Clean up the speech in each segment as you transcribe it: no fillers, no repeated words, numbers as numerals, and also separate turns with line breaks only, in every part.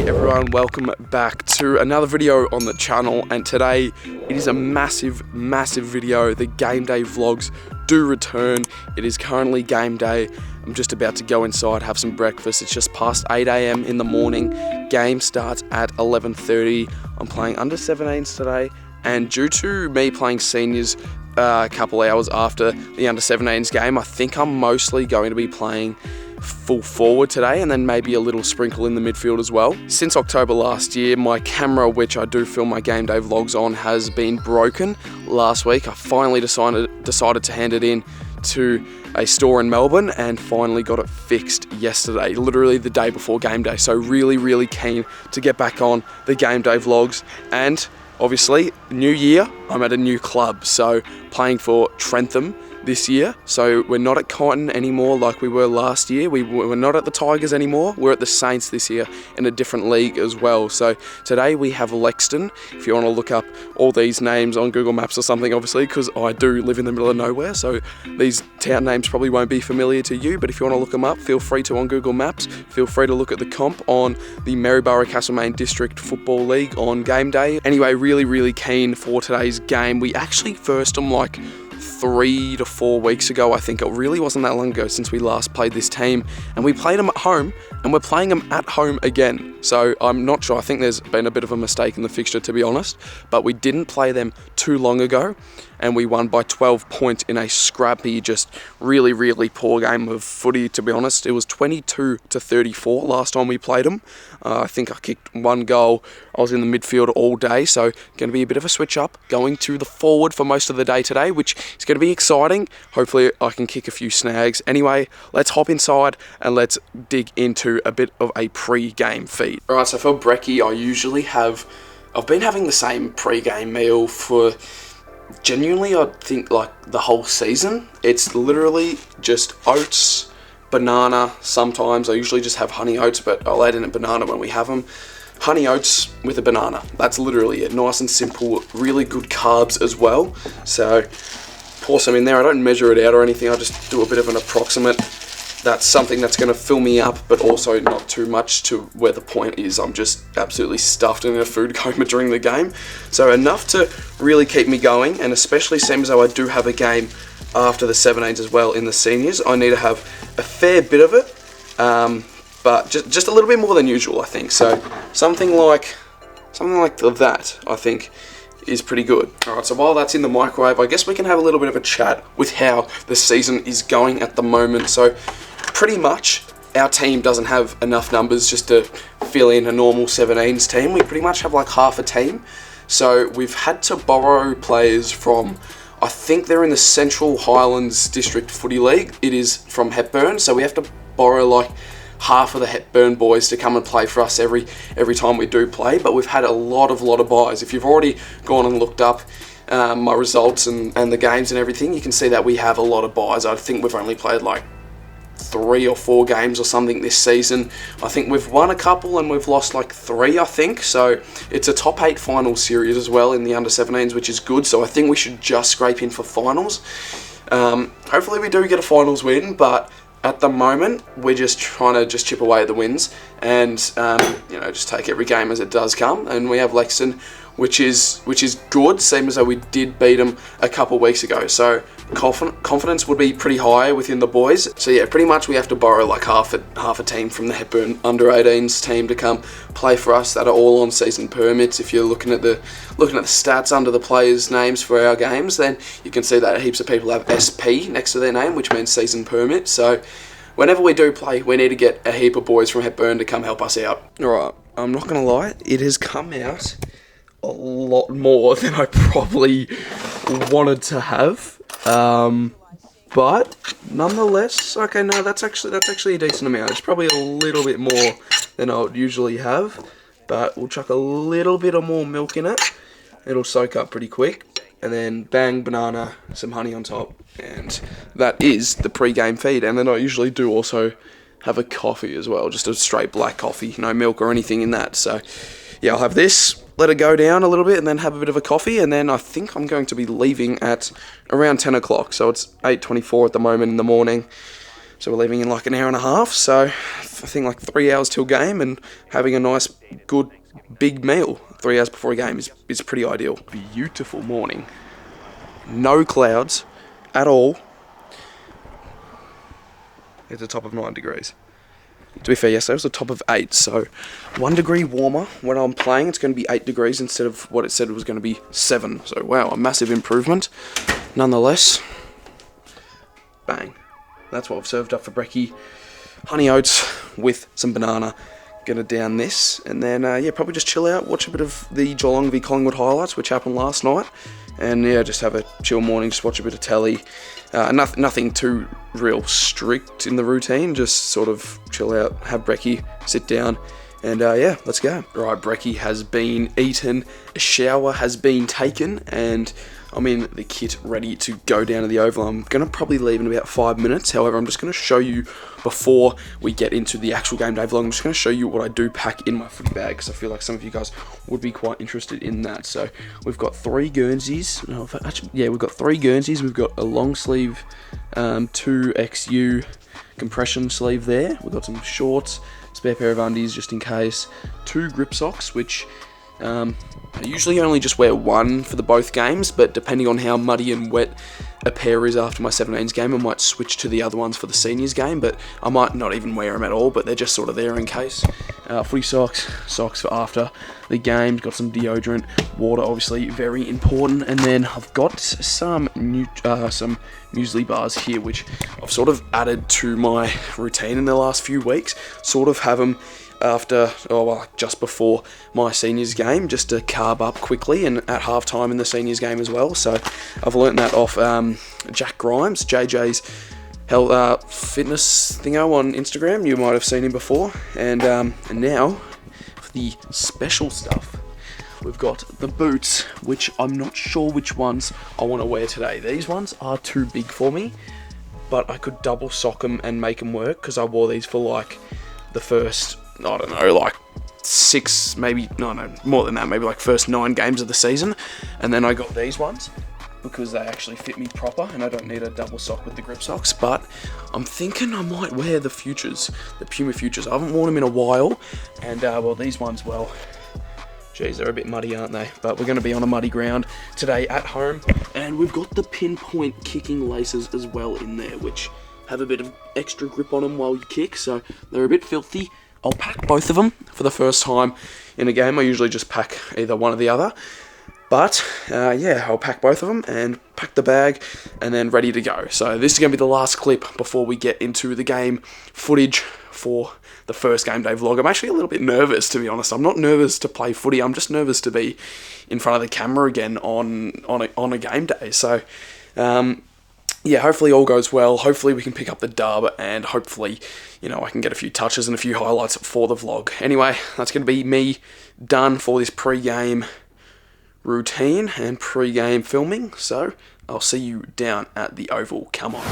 Everyone, welcome back to another video on the channel, and today it is a massive video. The game day vlogs do return. It is currently game day. I'm just about to go inside, have some breakfast. It's just past 8 AM in the morning. Game starts at 11:30. I'm playing under 17s today, and due to me playing seniors a couple hours after the under 17s game, I think I'm mostly going to be playing full forward today, and then maybe a little sprinkle in the midfield as well. Since October last year, my camera, which I do film my game day vlogs on, has been broken. Last week I finally decided to hand it in to a store in Melbourne and finally got it fixed yesterday, literally the day before game day. So really keen to get back on the game day vlogs. And obviously, new year, I'm at a new club, so playing for Trentham this year. So we're not at Cotton anymore like we were last year. We're not at the Tigers anymore. We're at the Saints this year in a different league as well. So today we have Lexton. If you want to look up all these names on Google Maps or something, obviously, because I do live in the middle of nowhere, so these town names probably won't be familiar to you, but if you want to look them up, feel free to on Google Maps. Feel free to look at the comp on the Maryborough Castlemaine District Football League on game day. Anyway, really keen for today's game. We actually versed them like 3 to 4 weeks ago. I think it really wasn't that long ago since we last played this team, and we played them at home, and we're playing them at home again. So I'm not sure. I think there's been a bit of a mistake in the fixture, to be honest, but we didn't play them too long ago, and we won by 12 points in a scrappy, just really poor game of footy, to be honest. It was 22-34 last time we played them. I think I kicked one goal. I was in the midfield all day, so going to be a bit of a switch up, going to the forward for most of the day today, which is going to be exciting. Hopefully I can kick a few snags. Anyway, let's hop inside and let's dig into a bit of a pre-game feed. Alright, so for brekkie, I've been having the same pre-game meal for genuinely, I think, like the whole season. It's literally just oats, banana. Sometimes I usually just have honey oats, but I'll add in a banana when we have them. Honey oats with a banana. That's literally it. Nice and simple, really good carbs as well. So pour some in there. I don't measure it out or anything. I just do a bit of an approximate. That's something that's going to fill me up, but also not too much to where the point is I'm just absolutely stuffed in a food coma during the game. So enough to really keep me going, and especially seems though I do have a game after the 17s as well in the seniors. I need to have a fair bit of it, but just a little bit more than usual, I think. So something like that, I think, is pretty good. Alright, so while that's in the microwave, I guess we can have a little bit of a chat with how the season is going at the moment. So pretty much our team doesn't have enough numbers just to fill in a normal 17s team. We pretty much have like half a team. So we've had to borrow players from, I think they're in the Central Highlands District Footy League. It is from Hepburn, so we have to borrow like half of the Hepburn boys to come and play for us every time we do play. But we've had a lot of buys. If you've already gone and looked up my results and the games and everything, you can see that we have a lot of buys. I think we've only played like 3 or 4 games or something this season. I think we've won a couple and we've lost like 3, I think. So it's a top 8 final series as well in the under 17s, which is good. So I think we should just scrape in for finals. Hopefully we do get a finals win, but at the moment, we're just trying to just chip away at the wins and just take every game as it does come. And we have Lexton, which is good. Same as though we did beat them a couple weeks ago. So confidence would be pretty high within the boys. So yeah, pretty much we have to borrow like half a team from the Hepburn under 18s team to come play for us that are all on season permits. If you're looking at the stats under the players' names for our games, then you can see that heaps of people have SP next to their name, which means season permit. So whenever we do play, we need to get a heap of boys from Hepburn to come help us out. Alright, I'm not going to lie, it has come out a lot more than I probably wanted to have. But nonetheless, okay, no, that's actually a decent amount. It's probably a little bit more than I would usually have, but we'll chuck a little bit of more milk in it. It'll soak up pretty quick, and then bang, banana, some honey on top, and that is the pre-game feed. And then I usually do also have a coffee as well, just a straight black coffee, no milk or anything in that. So yeah, I'll have this, let it go down a little bit, and then have a bit of a coffee, and then I think I'm going to be leaving at around 10 o'clock. So it's 8:24 at the moment in the morning. So we're leaving in like an hour and a half, so I think like 3 hours till game, and having a nice, good, big meal 3 hours before a game is pretty ideal. Beautiful morning. No clouds at all. It's a top of 9 degrees. To be fair, yesterday was a top of 8, so 1 degree warmer. When I'm playing, it's going to be 8 degrees instead of what it said it was going to be 7. So wow, a massive improvement. Nonetheless, bang. That's what I've served up for brekkie. Honey oats with some banana. Gonna down this, and then yeah, probably just chill out, watch a bit of the Geelong v Collingwood highlights, which happened last night, and yeah, just have a chill morning, just watch a bit of telly. Nothing too real strict in the routine, just sort of chill out, have brekkie, sit down, and yeah, let's go. Right, brekkie has been eaten, a shower has been taken, and I'm in the kit ready to go down to the Oval. I'm going to probably leave in about 5 minutes. However, I'm just going to show you before we get into the actual game day vlog. I'm just going to show you what I do pack in my footy bag, because I feel like some of you guys would be quite interested in that. So we've got 3 Guernseys. No, actually, yeah, we've got 3 Guernseys. We've got a long sleeve 2XU compression sleeve there. We've got some shorts, spare pair of undies just in case, 2 grip socks, which I usually only just wear 1 for the both games, but depending on how muddy and wet a pair is after my 17s game, I might switch to the other ones for the seniors game, but I might not even wear them at all, but they're just sort of there in case. Footy socks for after the game, got some deodorant, water obviously very important, and then I've got some muesli bars here, which I've sort of added to my routine in the last few weeks, sort of have them after, just before my seniors game, just to carb up quickly, and at halftime in the seniors game as well. So I've learnt that off Jack Grimes, JJ's fitness thingo on Instagram. You might have seen him before. And now for the special stuff, we've got the boots, which I'm not sure which ones I want to wear today. These ones are too big for me, but I could double sock them and make them work, because I wore these for like the first, I don't know, like 6, maybe, no, more than that, maybe like first 9 games of the season, and then I got these ones because they actually fit me proper, and I don't need a double sock with the grip socks. But I'm thinking I might wear the Futures, the Puma Futures. I haven't worn them in a while, and well, these ones, well, geez, they're a bit muddy, aren't they? But we're going to be on a muddy ground today at home, and we've got the pinpoint kicking laces as well in there, which have a bit of extra grip on them while you kick, so they're a bit filthy. I'll pack both of them for the first time in a game. I usually just pack either one or the other, but yeah, I'll pack both of them and pack the bag, and then ready to go. So this is going to be the last clip before we get into the game footage for the first game day vlog. I'm actually a little bit nervous, to be honest. I'm not nervous to play footy. I'm just nervous to be in front of the camera again on a game day. So yeah, hopefully all goes well. Hopefully we can pick up the dub, and hopefully, you know, I can get a few touches and a few highlights for the vlog. Anyway, that's going to be me done for this pre-game routine and pre-game filming. So I'll see you down at the Oval. Come on.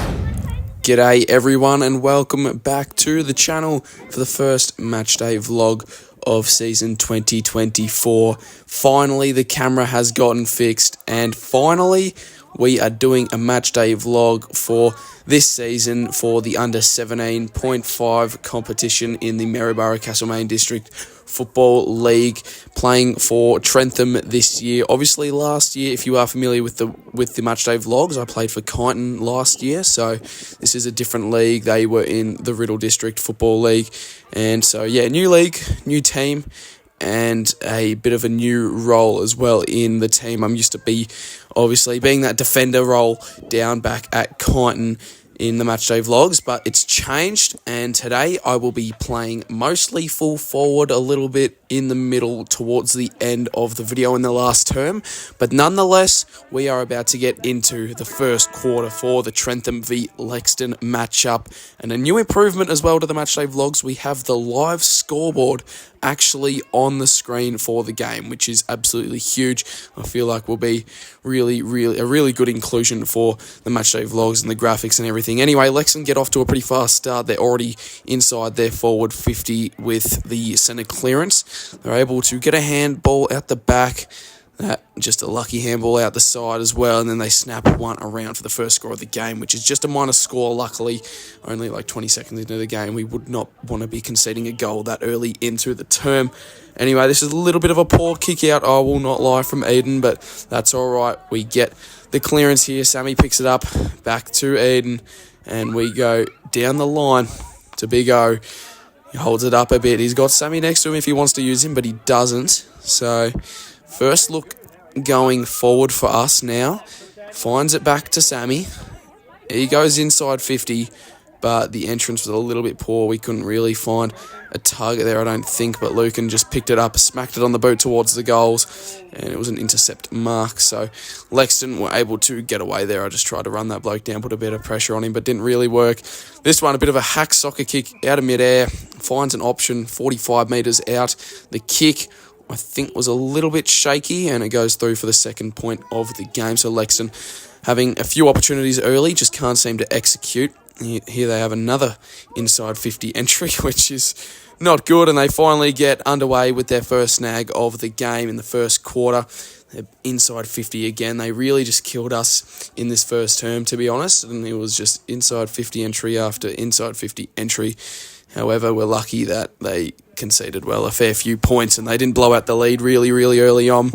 G'day everyone, and welcome back to the channel for the first matchday vlog of season 2024. Finally, the camera has gotten fixed, and finally we are doing a matchday vlog for this season for the under 17.5 competition in the Maryborough Castlemaine District Football League, playing for Trentham this year. Obviously last year, if you are familiar with the matchday vlogs, I played for Kyneton last year, so this is a different league. They were in the Riddle District Football League, and so yeah, new league, new team, and a bit of a new role as well in the team. I'm used to being that defender role down back at Kyneton in the matchday vlogs, but it's changed, and today I will be playing mostly full forward, a little bit in the middle towards the end of the video in the last term, but nonetheless, we are about to get into the first quarter for the Trentham v Lexton matchup, and a new improvement as well to the matchday vlogs. We have the live scoreboard actually on the screen for the game, which is absolutely huge. I feel like will be a really good inclusion for the matchday vlogs and the graphics and everything. Anyway, Lexton get off to a pretty fast start. They're already inside their forward 50 with the centre clearance. They're able to get a handball out the back. That just a lucky handball out the side as well, and then they snap one around for the first score of the game, which is just a minor score. Luckily, only like 20 seconds into the game. We would not want to be conceding a goal that early into the term. Anyway, this is a little bit of a poor kick out, I will not lie, from Eden, but that's all right. We get the clearance here. Sammy picks it up, back to Eden, and we go down the line to Big O. He holds it up a bit. He's got Sammy next to him if he wants to use him, but he doesn't. So first look going forward for us now. Finds it back to Sammy. He goes inside 50, but the entrance was a little bit poor. We couldn't really find a target there, I don't think, but Lucan just picked it up, smacked it on the boot towards the goals, and it was an intercept mark. So Lexton were able to get away there. I just tried to run that bloke down, put a bit of pressure on him, but didn't really work. This one, a bit of a hack soccer kick out of midair, finds an option 45 metres out. The kick, I think, was a little bit shaky, and it goes through for the second point of the game. So Lexton having a few opportunities early, just can't seem to execute. Here they have another inside 50 entry, which is not good, and they finally get underway with their first snag of the game in the first quarter. They're inside 50 again. They really just killed us in this first term, to be honest, and it was just inside 50 entry after inside 50 entry. However, we're lucky that they conceded, well, a fair few points, and they didn't blow out the lead really, really early on.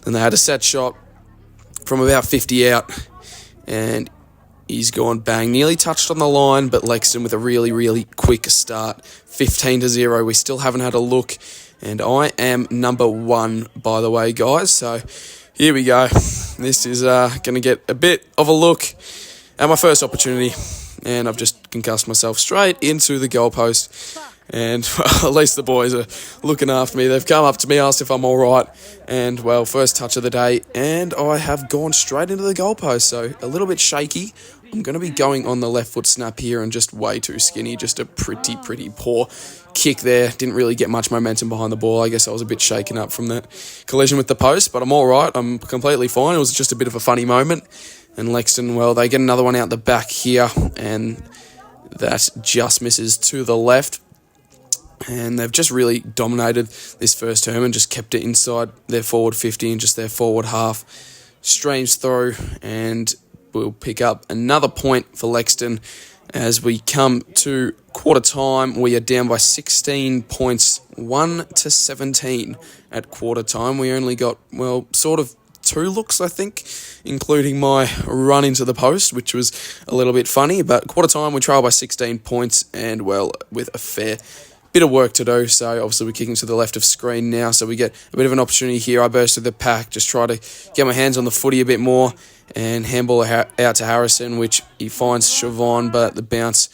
Then they had a set shot from about 50 out, and he's gone bang. Nearly touched on the line, but Lexton with a really, really quick start. 15-0. We still haven't had a look, and I am number 1, by the way, guys. So here we go. This is going to get a bit of a look at my first opportunity, and I've just concussed myself straight into the goalpost. And well, at least the boys are looking after me. They've come up to me, asked if I'm all right, and well, first touch of the day, and I have gone straight into the goalpost. So a little bit shaky. I'm going to be going on the left foot snap here, and just way too skinny. Just a pretty poor kick there. Didn't really get much momentum behind the ball. I guess I was a bit shaken up from that collision with the post, but I'm all right. I'm completely fine. It was just a bit of a funny moment. And Lexton, well, they get another one out the back here, and that just misses to the left. And they've just really dominated this first term and just kept it inside their forward 50 and just their forward half. Strange throw, and we'll pick up another point for Lexton as we come to quarter time. We are down by 16 points, 1-17 at quarter time. We only got, well, sort of 2 looks, I think, including my run into the post, which was a little bit funny. But quarter time, we trail by 16 points and, well, with a fair bit of work to do. So obviously we're kicking to the left of screen now, so we get a bit of an opportunity here. I burst through the pack, just try to get my hands on the footy a bit more, and handball out to Harrison, which he finds Siobhan, but the bounce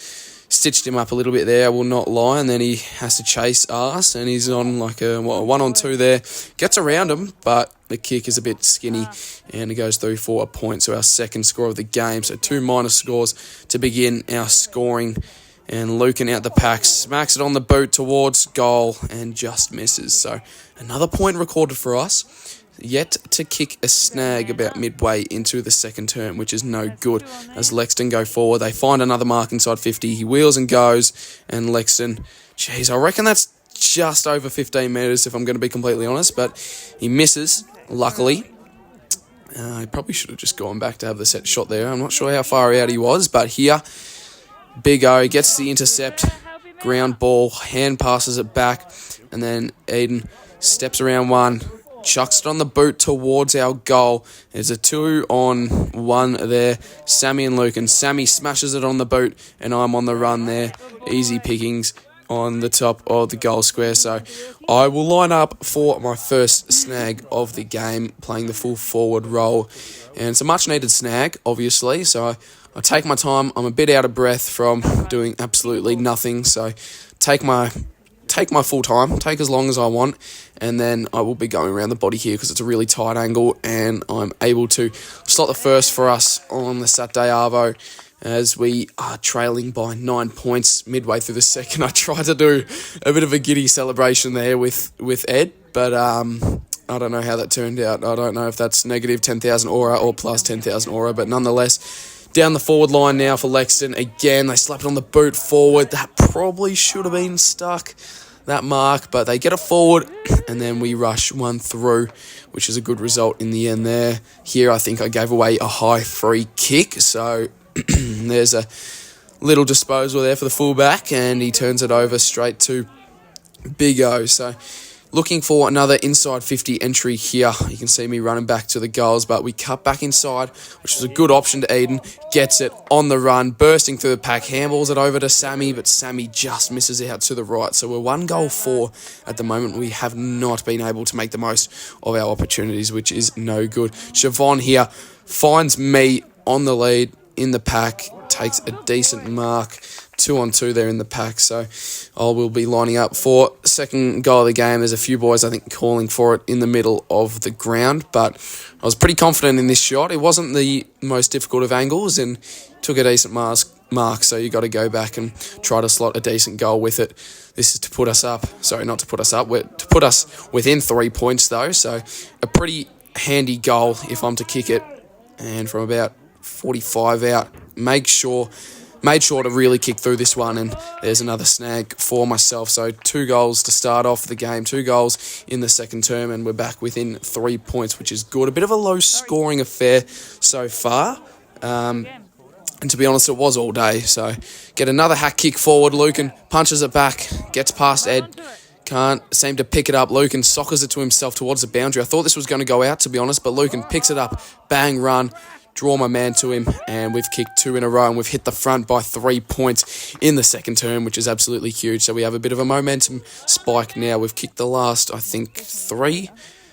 stitched him up a little bit there, I will not lie, and then he has to chase us, and he's on like a 1-on-2 there. Gets around him, but the kick is a bit skinny, and it goes through for a point, so our second score of the game. So 2 minor scores to begin our scoring. And Lucan out the pack, smacks it on the boot towards goal and just misses. So another point recorded for us. Yet to kick a snag about midway into the second term, which is no good. As Lexton go forward, they find another mark inside 50. He wheels and goes, and Lexton, geez, I reckon that's just over 15 metres if I'm going to be completely honest, but he misses, luckily. He probably should have just gone back to have the set shot there. I'm not sure how far out he was, but here, Big O gets the intercept, ground ball, hand passes it back, and then Eden steps around one, chucks it on the boot towards our goal. There's a 2-on-1 there, Sammy and Lucan. Sammy smashes it on the boot, and I'm on the run there. Easy pickings on the top of the goal square. So I will line up for my first snag of the game, playing the full forward role. And it's a much needed snag, obviously, so I take my time. I'm a bit out of breath from doing absolutely nothing, so take my full time, take as long as I want, and then I will be going around the body here because it's a really tight angle, and I'm able to slot the first for us on the Saturday Arvo as we are trailing by 9 points midway through the second. I tried to do a bit of a giddy celebration there with Ed, but I don't know how that turned out. I don't know if that's negative 10,000 aura or plus 10,000 aura, but nonetheless, down the forward line now for Lexton. Again, they slap it on the boot forward. That probably should have been stuck. that mark, but they get it forward, and then we rush one through, which is a good result in the end there. Here, I think I gave away a high free kick, so there's a little disposal there for the fullback, and he turns it over straight to Big O. So looking for another inside 50 entry here. You can see me running back to the goals, but we cut back inside, which is a good option to Iden. Gets it on the run, bursting through the pack, handballs it over to Sammy, but Sammy just misses out to the right. So we're 1 goal for at the moment. We have not been able to make the most of our opportunities, which is no good. Siobhan here finds me on the lead in the pack, takes a decent mark. 2-on-2 there in the pack, so I will be lining up for second goal of the game. There's a few boys, I think, calling for it in the middle of the ground, but I was pretty confident in this shot. It wasn't the most difficult of angles and took a decent mark, so you got to go back and try to slot a decent goal with it. This is to put us up. Sorry, not to put us up. To put us within 3 points, though, so a pretty handy goal if I'm to kick it. And from about 45 out, made sure to really kick through this one, and there's another snag for myself. So 2 goals to start off the game, 2 goals in the second term, and we're back within 3 points, which is good. A bit of a low-scoring affair so far, and to be honest, it was all day. So get another hack kick forward. Lucan punches it back, gets past Ed. Can't seem to pick it up. Lucan soccers it to himself towards the boundary. I thought this was going to go out, to be honest, but Lucan picks it up, bang, run, draw my man to him, and we've kicked 2 in a row, and we've hit the front by 3 points in the second term, which is absolutely huge. So we have a bit of a momentum spike now. We've kicked the last, I think, 3.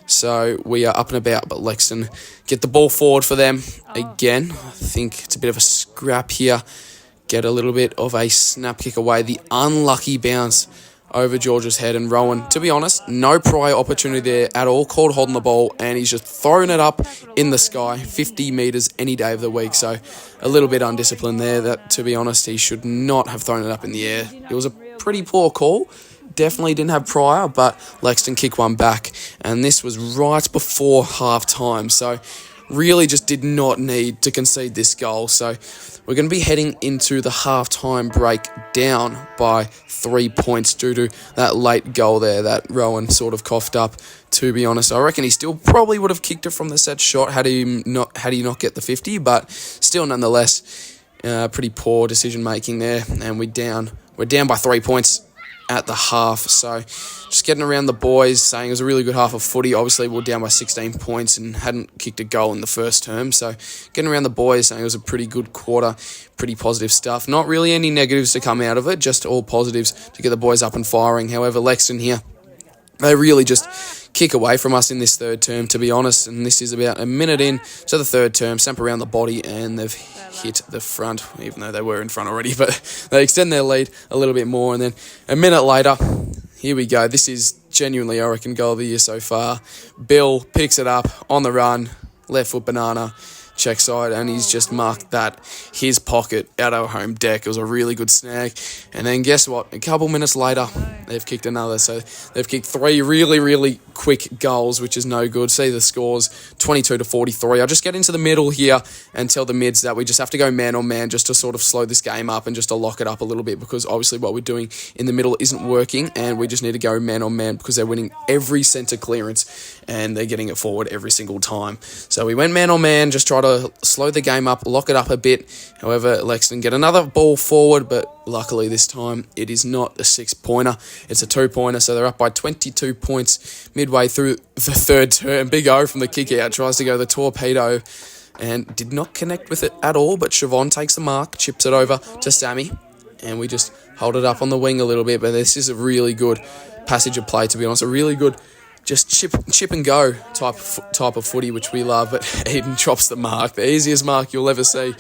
So we are up and about, but Lexton get the ball forward for them again. I think it's a bit of a scrap here. Get a little bit of a snap kick away. The unlucky bounce over George's head, and Rowan, to be honest, no prior opportunity there at all, called holding the ball, and he's just thrown it up in the sky, 50 metres any day of the week. So a little bit undisciplined there. That, to be honest, he should not have thrown it up in the air. It was a pretty poor call. Definitely didn't have prior, but Lexton kicked one back, and this was right before half-time. So really just did not need to concede this goal. So we're going to be heading into the half-time break down by 3 points due to that late goal there that Rowan sort of coughed up, to be honest. I reckon he still probably would have kicked it from the set shot had he not get the 50, but still nonetheless, pretty poor decision-making there, and we're down by 3 points at the half. So just getting around the boys, saying it was a really good half of footy. Obviously, we're down by 16 points and hadn't kicked a goal in the first term. So getting around the boys, saying it was a pretty good quarter, pretty positive stuff. Not really any negatives to come out of it, just all positives to get the boys up and firing. However, Lexton here, they really just kick away from us in this third term, to be honest. And this is about a minute in to the third term. Stamp around the body, and they've hit the front, even though they were in front already. But they extend their lead a little bit more. And then a minute later, here we go. This is genuinely, I reckon, goal of the year so far. Bill picks it up on the run, left foot banana, check side, and he's just marked that his pocket out our home deck. It was a really good snag. And then guess what? A couple minutes later, they've kicked another. So they've kicked 3 really, really quick goals, which is no good. See the scores, 22-43. I'll just get into the middle here and tell the mids that we just have to go man on man just to sort of slow this game up and just to lock it up a little bit, because obviously what we're doing in the middle isn't working, and we just need to go man on man because they're winning every centre clearance and they're getting it forward every single time. So we went man on man, just try to slow the game up, lock it up a bit. However, Lexton get another ball forward, but luckily this time it is not a 6-pointer, it's a 2-pointer, so they're up by 22 points midway through the third term. Big O from the kick out, tries to go the torpedo and did not connect with it at all, but Siobhan takes the mark, chips it over to Sammy, and we just hold it up on the wing a little bit. But this is a really good passage of play, to be honest, a really good just chip and go type of footy, which we love. But Eden drops the mark, the easiest mark you'll ever see,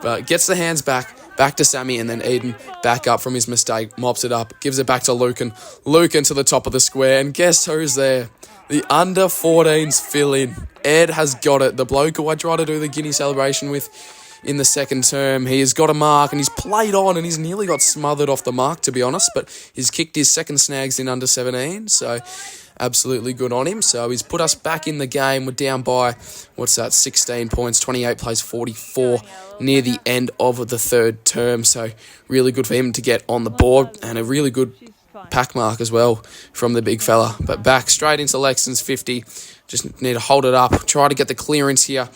but gets the hands back to Sammy, and then Eden back up from his mistake, mops it up, gives it back to Lucan to the top of the square, and guess who's there? The under-14s fill in. Ed has got it, the bloke who I try to do the Guinea celebration with in the second term. He has got a mark, and he's played on, and he's nearly got smothered off the mark, to be honest, but he's kicked his second snags in under 17, so absolutely good on him. So he's put us back in the game. We're down by, 16 points, 28 plays 44 near the end of the third term. So really good for him to get on the board, and a really good pack mark as well from the big fella. But back straight into Lexton's 50. Just need to hold it up, try to get the clearance here.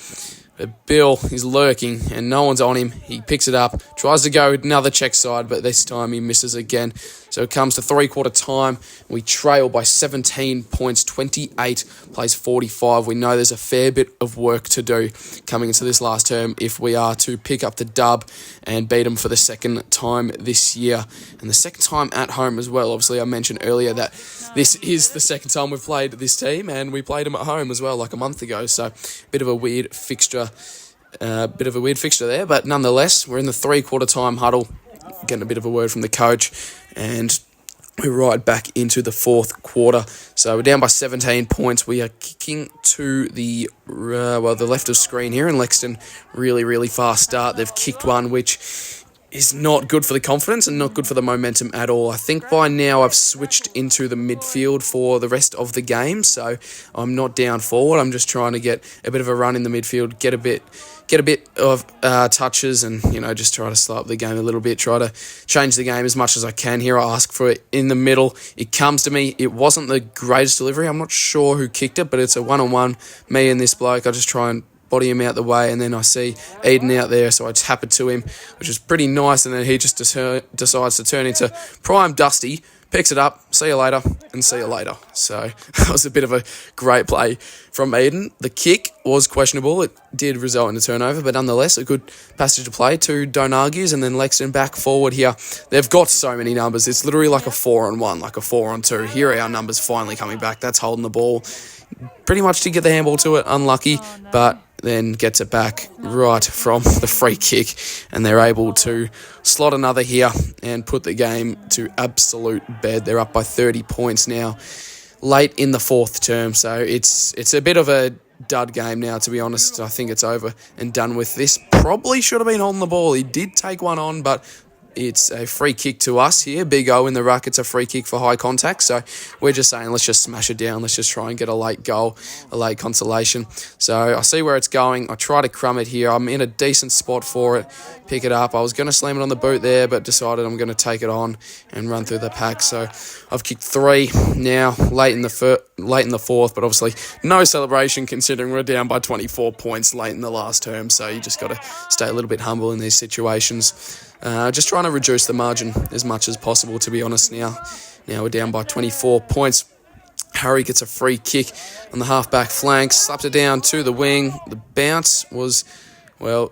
But Bill is lurking and no one's on him. He picks it up, tries to go another check side, but this time he misses again. So it comes to three-quarter time. We trail by 17 points, 28 plays 45. We know there's a fair bit of work to do coming into this last term if we are to pick up the dub and beat them for the second time this year. And the second time at home as well. Obviously, I mentioned earlier that this is the second time we've played this team, and we played them at home as well like a month ago. So bit of a weird fixture. There, but nonetheless, we're in the three-quarter time huddle, getting a bit of a word from the coach, and we're right back into the fourth quarter. So we're down by 17 points. We are kicking to the left of screen here in Lexton. Really fast start. They've kicked one, which is not good for the confidence and not good for the momentum at all. I think by now I've switched into the midfield for the rest of the game, so I'm not down forward. I'm just trying to get a bit of a run in the midfield, get a bit of touches, and just try to slow up the game a little bit, try to change the game as much as I can here. I ask for it in the middle. It comes to me. It wasn't the greatest delivery. I'm not sure who kicked it, but it's a one-on-one, me and this bloke. I just try and body him out the way, and then I see Eden out there, so I tap it to him, which is pretty nice, and then he just decides to turn into prime Dusty, picks it up, see you later, and see you later. So that was a bit of a great play from Eden. The kick was questionable. It did result in a turnover, but nonetheless, a good passage to play to Don't Argues, and then Lexton back forward here. They've got so many numbers. It's literally like a 4-on-1, like a 4-on-2. Here are our numbers finally coming back. That's holding the ball pretty much to get the handball to it. Unlucky, but then gets it back right from the free kick, and they're able to slot another here and put the game to absolute bed. They're up by 30 points now, late in the fourth term, so it's a bit of a dud game now, to be honest. I think it's over and done with. This probably should have been holding the ball. He did take one on, but it's a free kick to us here. Big O in the ruck. It's a free kick for high contact. So we're just saying, let's just smash it down. Let's just try and get a late goal, a late consolation. So I see where it's going. I try to crumb it here. I'm in a decent spot for it. Pick it up. I was going to slam it on the boot there, but decided I'm going to take it on and run through the pack. So I've kicked 3 now, late in the fourth, but obviously no celebration considering we're down by 24 points late in the last term. So you just got to stay a little bit humble in these situations. Just trying to reduce the margin as much as possible, to be honest now. Now we're down by 24 points. Harry gets a free kick on the half-back flank, slaps it down to the wing. The bounce was,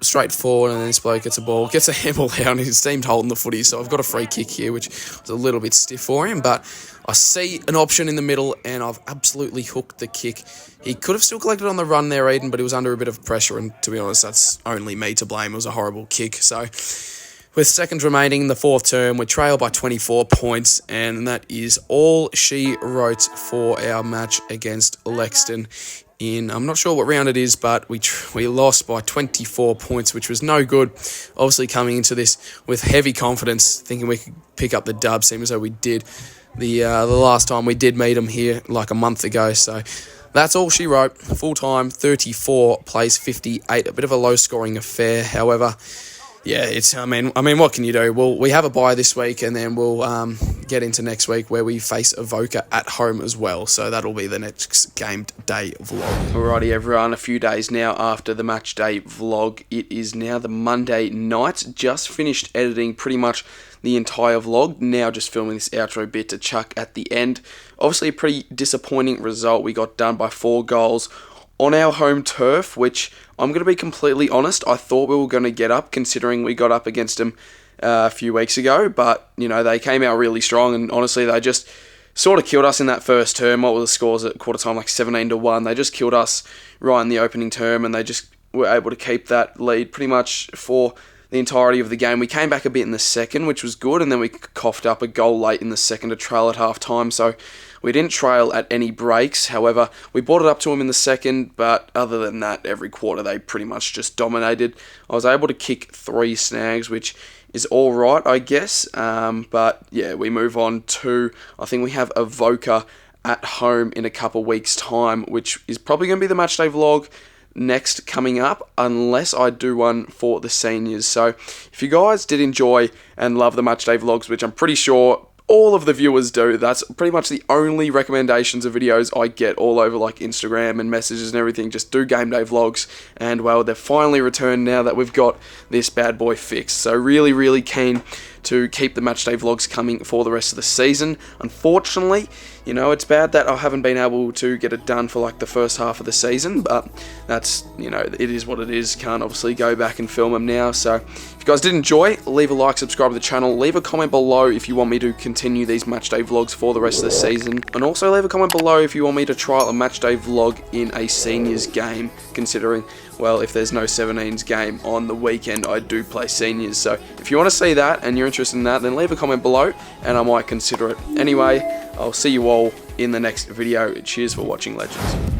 straight forward, and then this bloke gets a ball, gets a handball out, and he's seemed holding the footy. So I've got a free kick here, which was a little bit stiff for him, but I see an option in the middle, and I've absolutely hooked the kick. He could have still collected on the run there, Eden, but he was under a bit of pressure, and to be honest, that's only me to blame. It was a horrible kick. So with seconds remaining in the fourth term, we trail by 24 points, and that is all she wrote for our match against Lexton. I'm not sure what round it is, but we lost by 24 points, which was no good. Obviously coming into this with heavy confidence, thinking we could pick up the dub, seeing as though we did the last time we did meet them here like a month ago. So that's all she wrote. Full-time, 34 plays 58. A bit of a low-scoring affair, however. Yeah, I mean, what can you do? We have a bye this week, and then we'll get into next week where we face ʔᴇᴇ at home as well. So that'll be the next game day vlog. Alrighty, everyone. A few days now after the match day vlog, it is now the Monday night. Just finished editing pretty much the entire vlog. Now just filming this outro bit to chuck at the end. Obviously, a pretty disappointing result. We got done by 4 goals on our home turf, which I'm going to be completely honest, I thought we were going to get up, considering we got up against them a few weeks ago, but, they came out really strong, and honestly, they just sort of killed us in that first term. What were the scores at quarter time? Like 17-1. They just killed us right in the opening term, and they just were able to keep that lead pretty much for the entirety of the game. We came back a bit in the second, which was good, and then we coughed up a goal late in the second to trail at half-time, so we didn't trail at any breaks. However, we brought it up to them in the second, but other than that, every quarter they pretty much just dominated. I was able to kick 3 snags, which is all right, I guess, but yeah, we move on to, I think we have ʔᴇᴇ at home in a couple weeks' time, which is probably going to be the matchday vlog next coming up, unless I do one for the seniors. So if you guys did enjoy and love the matchday vlogs, which I'm pretty sure all of the viewers do. That's pretty much the only recommendations of videos I get all over like Instagram and messages and everything. Just do game day vlogs, and well, they've finally returned now that we've got this bad boy fixed. So really keen to keep the matchday vlogs coming for the rest of the season. Unfortunately, you know, it's bad that I haven't been able to get it done for like the first half of the season, but that's, you know, it is what it is. Can't obviously go back and film them now. So if you guys did enjoy, leave a like, subscribe to the channel, leave a comment below if you want me to continue these matchday vlogs for the rest of the season, and also leave a comment below if you want me to trial a matchday vlog in a seniors game, considering, well, if there's no 17s game on the weekend, I do play seniors. So if you want to see that and you're interested in that, then leave a comment below and I might consider it. Anyway, I'll see you all in the next video. Cheers for watching, legends.